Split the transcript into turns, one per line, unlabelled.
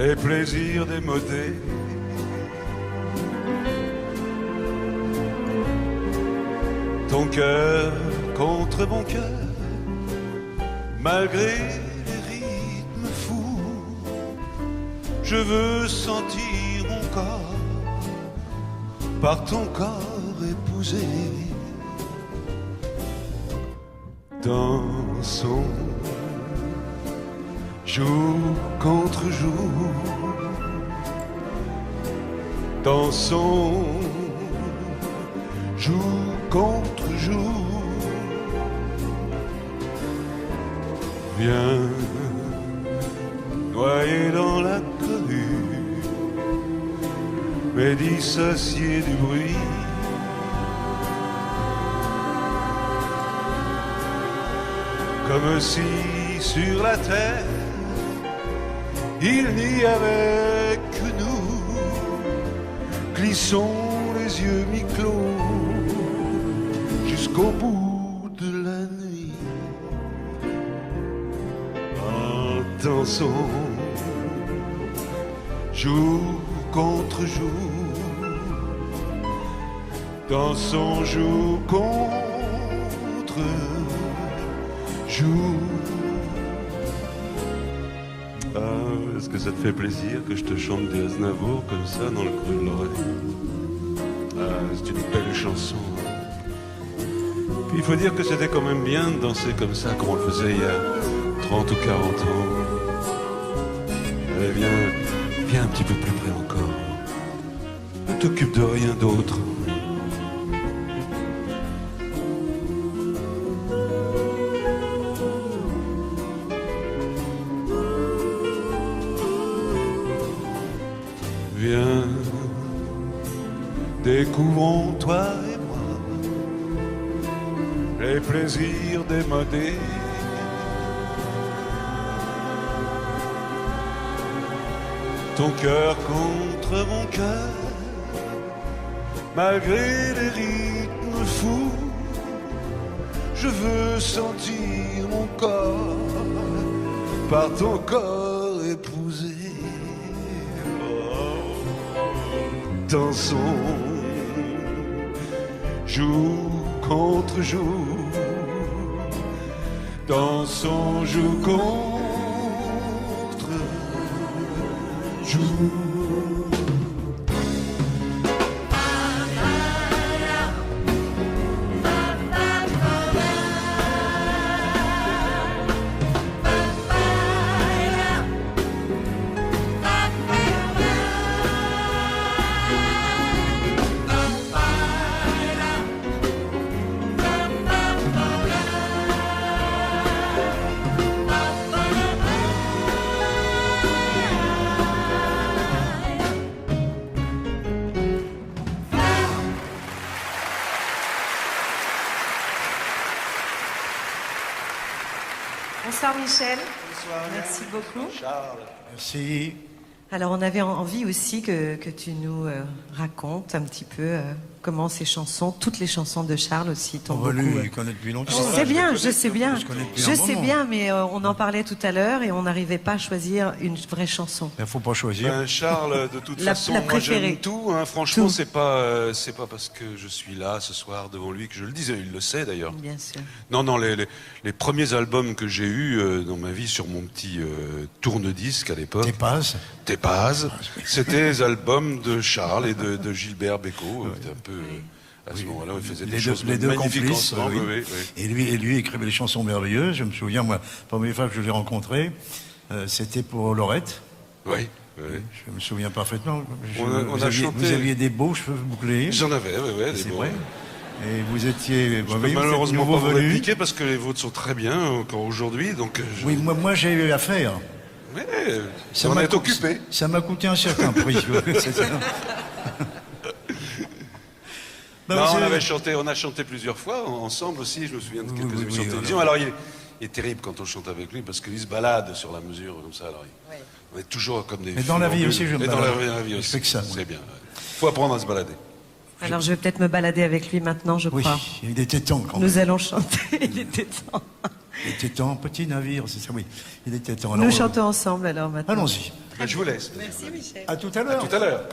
les plaisirs démodés. Ton cœur contre mon cœur, malgré les rythmes fous, je veux sentir mon corps par ton corps épousé. Dansons jour contre jour, dansons jour contre jour. Viens noyer dans la cohue, mais dissocié du bruit. Comme si sur la terre il n'y avait que nous, glissons les yeux mi-clos jusqu'au bout de la nuit. Dansons jour contre jour, dansons jour contre jour. Est-ce que ça te fait plaisir que je te chante des Aznavour comme ça dans le creux de l'oreille? C'est une belle chanson. Puis il faut dire que c'était quand même bien de danser comme ça, comme on le faisait il y a 30 ou 40 ans. Allez, viens un petit peu plus près encore. Ne t'occupe de rien d'autre. Viens, découvrons toi et moi les plaisirs démodés. Ton cœur contre mon cœur, malgré les rythmes fous, je veux sentir mon corps par ton corps épousé. Dansons jour contre jour, dansons jour contre jour.
Bonsoir Michel.
Bonsoir.
Merci beaucoup.
Charles.
Merci.
Alors on avait envie aussi que tu nous racontes un petit peu comment ces chansons, toutes les chansons de Charles aussi t'ont beaucoup...
Lui, il connaît depuis longtemps.
Je sais bien, je sais bien. Je sais
moment.
bien, mais on en parlait tout à l'heure et on n'arrivait pas à choisir une vraie chanson.
Il ne faut pas choisir.
Charles, de toute
La
façon, moi
préférée.
j'aime tout. Hein. Franchement,
Tout.
c'est pas parce que je suis là ce soir devant lui que je le disais. Il le sait d'ailleurs.
Bien sûr.
Non, les premiers albums que j'ai eus dans ma vie sur mon petit tourne-disque à l'époque.
T'es pas.
C'était les albums de Charles et de Gilbert Bécaud. C'était un peu... À ce moment-là, il faisait des choses
les deux
magnifiques
complices,
ensemble.
oui.
Oui, oui.
Et lui écrivait des chansons merveilleuses. Je me souviens, moi, la première fois que je l'ai rencontré, c'était pour Laurette.
Oui.
Je me souviens parfaitement.
On a chanté...
Vous aviez des beaux cheveux bouclés.
J'en avais, oui.
C'est vrai. Et vous étiez...
Je peux malheureusement pas vous répliquer parce que les vôtres sont très bien encore aujourd'hui. Donc
Oui, moi j'ai eu affaire.
Oui, on est occupé.
Ça m'a coûté un certain prix.
Non, on a chanté plusieurs fois ensemble aussi. Je me souviens de quelques émissions de télévision. Alors il est terrible quand on chante avec lui parce qu'il se balade sur la mesure comme ça. Alors on est toujours comme des.
Mais dans la vie aussi, je me balade.
Dans la vie aussi.
Je fais que ça.
C'est bien. Faut apprendre à se balader.
Alors je vais peut-être me balader avec lui maintenant, je
Oui,
crois.
il était temps quand même.
Nous allons chanter, il était temps.
Il était temps, petit navire, c'est ça, oui. Il était temps.
Nous
Alors,
chantons ensemble alors maintenant.
allons-y.
Je vous laisse.
Merci Michel.
À tout à l'heure.
Tout à l'heure.